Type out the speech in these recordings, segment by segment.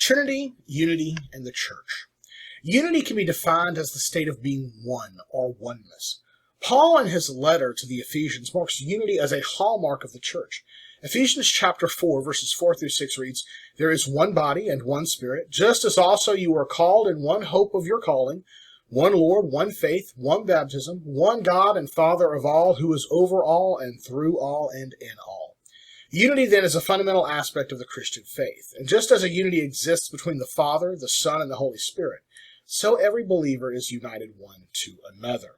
Trinity, unity, and the church. Unity can be defined as the state of being one or oneness. Paul, in his letter to the Ephesians, marks unity as a hallmark of the church. Ephesians chapter 4, verses 4 through 6 reads, "There is one body and one Spirit, just as also you are called in one hope of your calling, one Lord, one faith, one baptism, one God and Father of all, who is over all and through all and in all." Unity, then, is a fundamental aspect of the Christian faith. And just as a unity exists between the Father, the Son, and the Holy Spirit, so every believer is united one to another.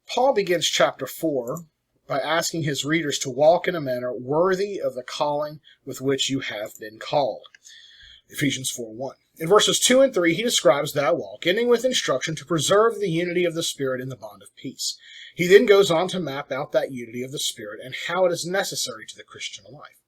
Paul begins chapter 4 by asking his readers to walk in a manner worthy of the calling with which you have been called. Ephesians 4:1. In verses 2 and 3, he describes that walk, ending with instruction to preserve the unity of the Spirit in the bond of peace. He then goes on to map out that unity of the Spirit and how it is necessary to the Christian life.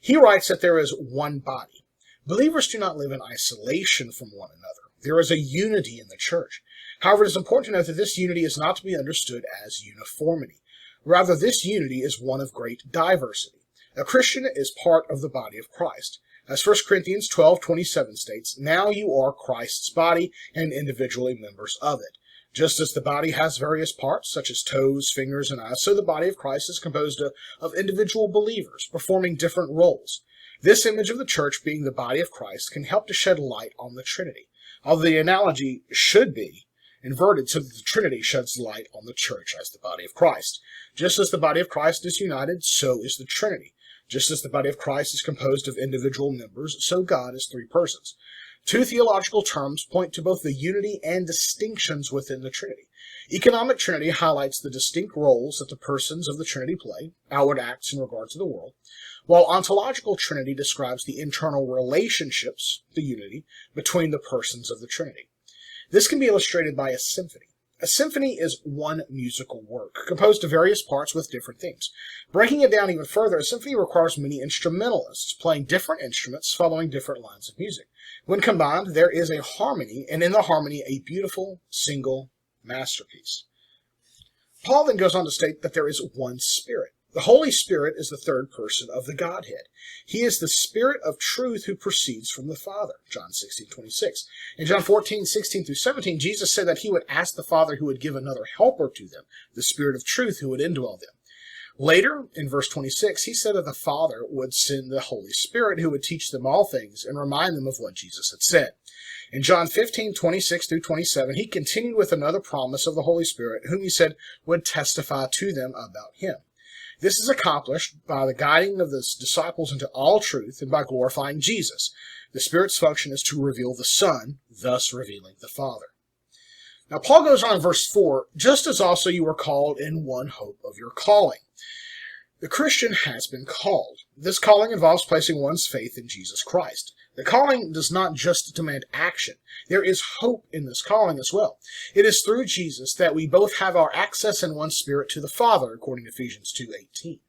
He writes that there is one body. Believers do not live in isolation from one another. There is a unity in the church. However, it is important to note that this unity is not to be understood as uniformity. Rather, this unity is one of great diversity. A Christian is part of the body of Christ. As 1 Corinthians 12:27 states, "Now you are Christ's body and individually members of it. Just as the body has various parts, such as toes, fingers, and eyes, so the body of Christ is composed of individual believers performing different roles. This image of the church being the body of Christ can help to shed light on the Trinity, although the analogy should be inverted so that the Trinity sheds light on the church as the body of Christ. Just as the body of Christ is united, so is the Trinity. Just as the body of Christ is composed of individual members, so God is three persons." Two theological terms point to both the unity and distinctions within the Trinity. Economic Trinity highlights the distinct roles that the persons of the Trinity play, outward acts in regard to the world, while ontological Trinity describes the internal relationships, the unity, between the persons of the Trinity. This can be illustrated by a symphony. A symphony is one musical work, composed of various parts with different themes. Breaking it down even further, a symphony requires many instrumentalists playing different instruments following different lines of music. When combined, there is a harmony, and in the harmony, a beautiful single masterpiece. Paul then goes on to state that there is one Spirit. The Holy Spirit is the third person of the Godhead. He is the Spirit of truth who proceeds from the Father, John 16:26. In John 14:16 through 17, Jesus said that he would ask the Father who would give another helper to them, the Spirit of truth who would indwell them. Later, in verse 26, he said that the Father would send the Holy Spirit who would teach them all things and remind them of what Jesus had said. In John 15:26 through 27, he continued with another promise of the Holy Spirit, whom he said would testify to them about him. This is accomplished by the guiding of the disciples into all truth and by glorifying Jesus. The Spirit's function is to reveal the Son, thus revealing the Father. Now, Paul goes on in verse 4, "Just as also you were called in one hope of your calling." The Christian has been called. This calling involves placing one's faith in Jesus Christ. The calling does not just demand action. There is hope in this calling as well. It is through Jesus that we both have our access in one Spirit to the Father, according to Ephesians 2:18.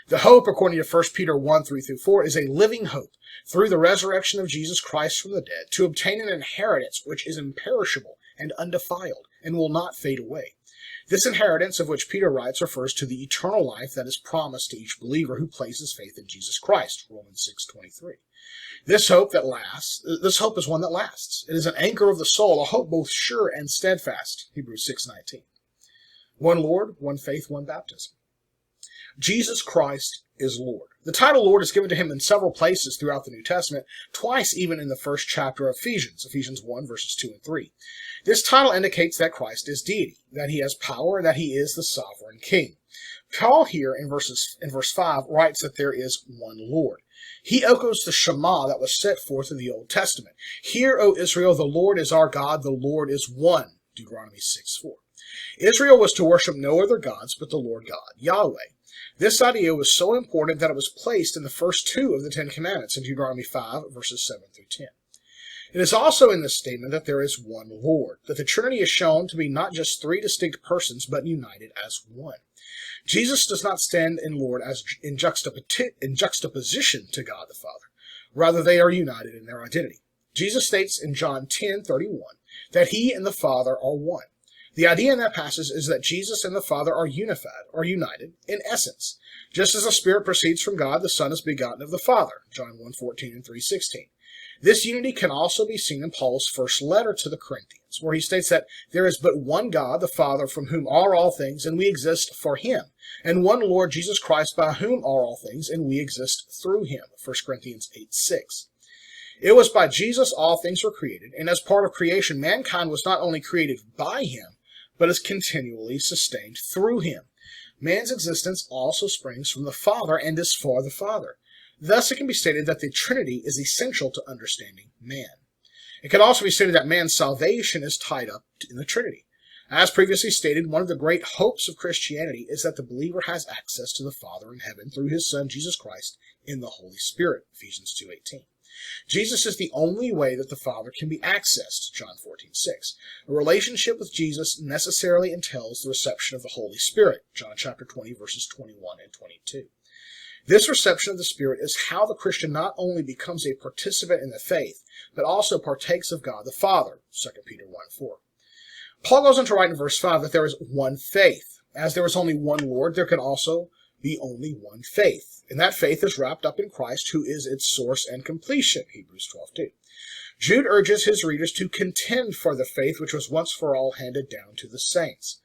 The hope, according to 1 Peter 1:3-4, is a living hope through the resurrection of Jesus Christ from the dead to obtain an inheritance which is imperishable and undefiled and will not fade away. This inheritance of which Peter writes refers to the eternal life that is promised to each believer who places faith in Jesus Christ, Romans 6:23. This hope is one that lasts. It is an anchor of the soul, a hope both sure and steadfast, Hebrews 6:19. One Lord, one faith, one baptism. Jesus Christ is Lord. The title Lord is given to him in several places throughout the New Testament, twice even in the first chapter of Ephesians 1, verses 2 and 3. This title indicates that Christ is deity, that he has power, and that he is the sovereign king. Paul here in verse 5 writes that there is one Lord. He echoes the Shema that was set forth in the Old Testament. "Hear, O Israel, the Lord is our God, the Lord is one," Deuteronomy 6:4. Israel was to worship no other gods but the Lord God, Yahweh. This idea was so important that it was placed in the first two of the Ten Commandments in Deuteronomy 5, verses 7 through 10. It is also in this statement that there is one Lord, that the Trinity is shown to be not just three distinct persons, but united as one. Jesus does not stand in Lord as in juxtaposition to God the Father. Rather, they are united in their identity. Jesus states in John 10:31 that he and the Father are one. The idea in that passage is that Jesus and the Father are unified, or united, in essence. Just as the Spirit proceeds from God, the Son is begotten of the Father, John 1:14 and 3:16. This unity can also be seen in Paul's first letter to the Corinthians, where he states that there is but one God, the Father, from whom are all things, and we exist for him, and one Lord Jesus Christ, by whom are all things, and we exist through him. 1 Corinthians 8:6. It was by Jesus all things were created, and as part of creation, mankind was not only created by him, but is continually sustained through him. Man's existence also springs from the Father and is for the Father. Thus, it can be stated that the Trinity is essential to understanding man. It can also be stated that man's salvation is tied up in the Trinity. As previously stated, one of the great hopes of Christianity is that the believer has access to the Father in heaven through his Son, Jesus Christ, in the Holy Spirit, Ephesians 2:18. Jesus is the only way that the Father can be accessed, John 14:6. A relationship with Jesus necessarily entails the reception of the Holy Spirit, John chapter 20, verses 21 and 22. This reception of the Spirit is how the Christian not only becomes a participant in the faith, but also partakes of God the Father, 2 Peter 1:4. Paul goes on to write in verse 5 that there is one faith. As there is only one Lord, there can also be only one faith. And that faith is wrapped up in Christ, who is its source and completion, Hebrews 12:2. Jude urges his readers to contend for the faith which was once for all handed down to the saints.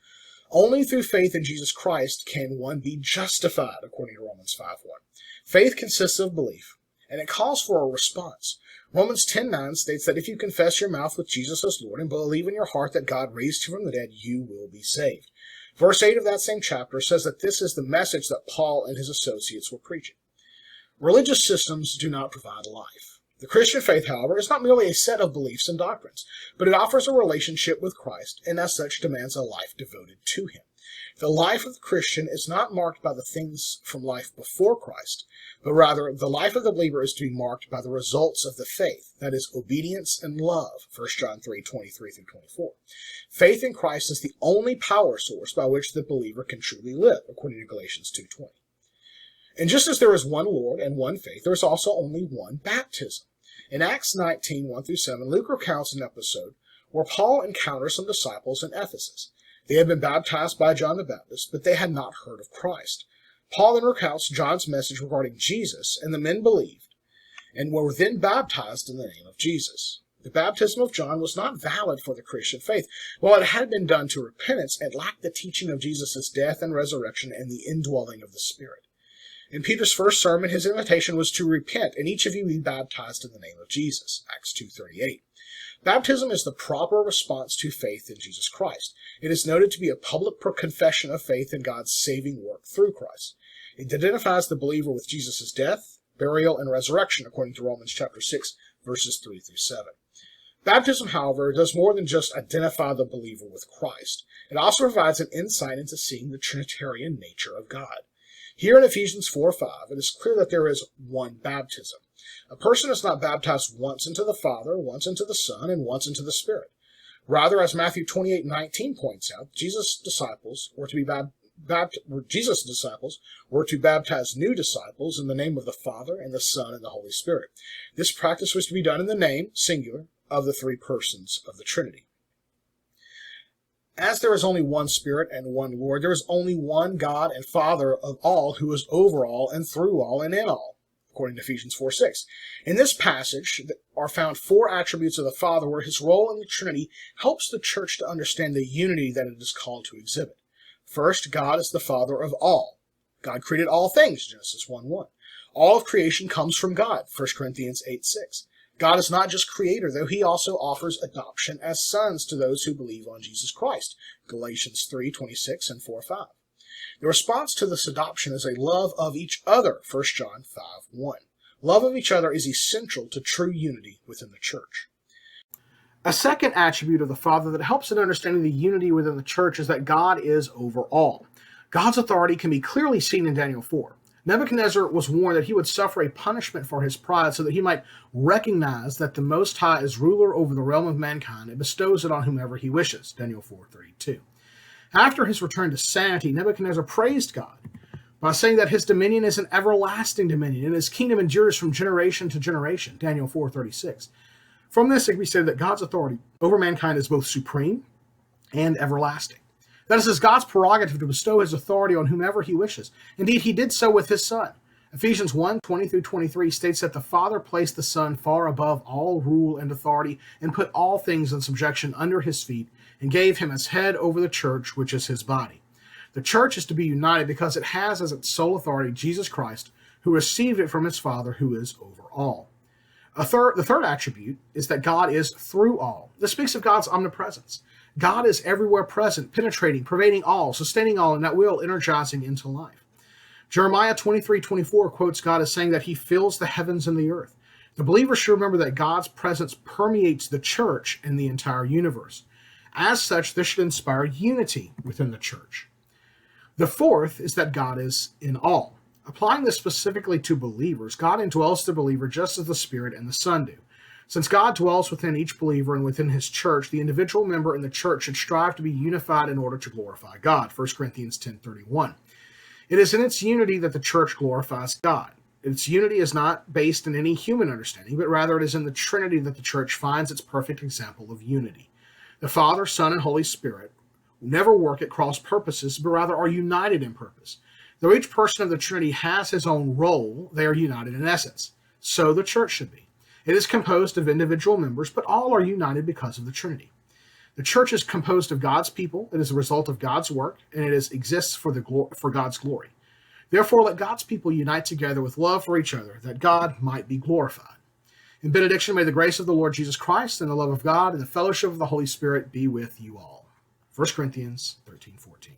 Only through faith in Jesus Christ can one be justified, according to Romans 5:1. Faith consists of belief, and it calls for a response. Romans 10:9 states that if you confess your mouth with Jesus as Lord and believe in your heart that God raised him from the dead, you will be saved. Verse 8 of that same chapter says that this is the message that Paul and his associates were preaching. Religious systems do not provide life. The Christian faith, however, is not merely a set of beliefs and doctrines, but it offers a relationship with Christ, and as such demands a life devoted to him. The life of the Christian is not marked by the things from life before Christ, but rather the life of the believer is to be marked by the results of the faith, that is, obedience and love, 1 John 3:23-24. Faith in Christ is the only power source by which the believer can truly live, according to Galatians 2:20. And just as there is one Lord and one faith, there is also only one baptism. In Acts 19:1-7, Luke recounts an episode where Paul encounters some disciples in Ephesus. They had been baptized by John the Baptist, but they had not heard of Christ. Paul then recounts John's message regarding Jesus, and the men believed, and were then baptized in the name of Jesus. The baptism of John was not valid for the Christian faith. While it had been done to repentance, it lacked the teaching of Jesus' death and resurrection and the indwelling of the Spirit. In Peter's first sermon, his invitation was to repent, and each of you be baptized in the name of Jesus, Acts 2:38. Baptism is the proper response to faith in Jesus Christ. It is noted to be a public confession of faith in God's saving work through Christ. It identifies the believer with Jesus' death, burial, and resurrection, according to Romans chapter 6, verses 3-7. Baptism, however, does more than just identify the believer with Christ. It also provides an insight into seeing the Trinitarian nature of God. Here in Ephesians 4:5, it is clear that there is one baptism. A person is not baptized once into the Father, once into the Son, and once into the Spirit. Rather, as Matthew 28:19 points out, Jesus' disciples were to baptize new disciples in the name of the Father and the Son and the Holy Spirit. This practice was to be done in the name, singular, of the three persons of the Trinity. As there is only one Spirit and one Lord, there is only one God and Father of all, who is over all and through all and in all, according to Ephesians 4:6. In this passage are found four attributes of the Father where his role in the Trinity helps the church to understand the unity that it is called to exhibit. First, God is the Father of all. God created all things, Genesis 1:1. All of creation comes from God, 1 Corinthians 8:6. God is not just creator, though he also offers adoption as sons to those who believe on Jesus Christ, Galatians 3:26 and 4:5. The response to this adoption is a love of each other, 1 John 5:1. Love of each other is essential to true unity within the church. A second attribute of the Father that helps in understanding the unity within the church is that God is over all. God's authority can be clearly seen in Daniel 4. Nebuchadnezzar was warned that he would suffer a punishment for his pride so that he might recognize that the Most High is ruler over the realm of mankind and bestows it on whomever he wishes, Daniel 4:32. After his return to sanity, Nebuchadnezzar praised God by saying that his dominion is an everlasting dominion and his kingdom endures from generation to generation, Daniel 4:36. From this, it can be said that God's authority over mankind is both supreme and everlasting. That is God's prerogative to bestow his authority on whomever he wishes. Indeed, he did so with his Son. Ephesians 1:20 through 23 states that the Father placed the Son far above all rule and authority and put all things in subjection under his feet and gave him as head over the church, which is his body. The church is to be united because it has as its sole authority Jesus Christ, who received it from his Father, who is over all. The third attribute is that God is through all. This speaks of God's omnipresence. God is everywhere present, penetrating, pervading all, sustaining all, and at will energizing into life. Jeremiah 23:24 quotes God as saying that he fills the heavens and the earth. The believer should remember that God's presence permeates the church and the entire universe. As such, this should inspire unity within the church. The fourth is that God is in all. Applying this specifically to believers, God indwells the believer just as the Spirit and the Son do. Since God dwells within each believer and within his church, the individual member in the church should strive to be unified in order to glorify God. 1 Corinthians 10:31. It is in its unity that the church glorifies God. Its unity is not based in any human understanding, but rather it is in the Trinity that the church finds its perfect example of unity. The Father, Son, and Holy Spirit never work at cross purposes, but rather are united in purpose. Though each person of the Trinity has his own role, they are united in essence. So the church should be. It is composed of individual members, but all are united because of the Trinity. The church is composed of God's people. It is a result of God's work, and it exists for God's glory. Therefore, let God's people unite together with love for each other, that God might be glorified. In benediction, may the grace of the Lord Jesus Christ and the love of God and the fellowship of the Holy Spirit be with you all. 1 Corinthians 13:14.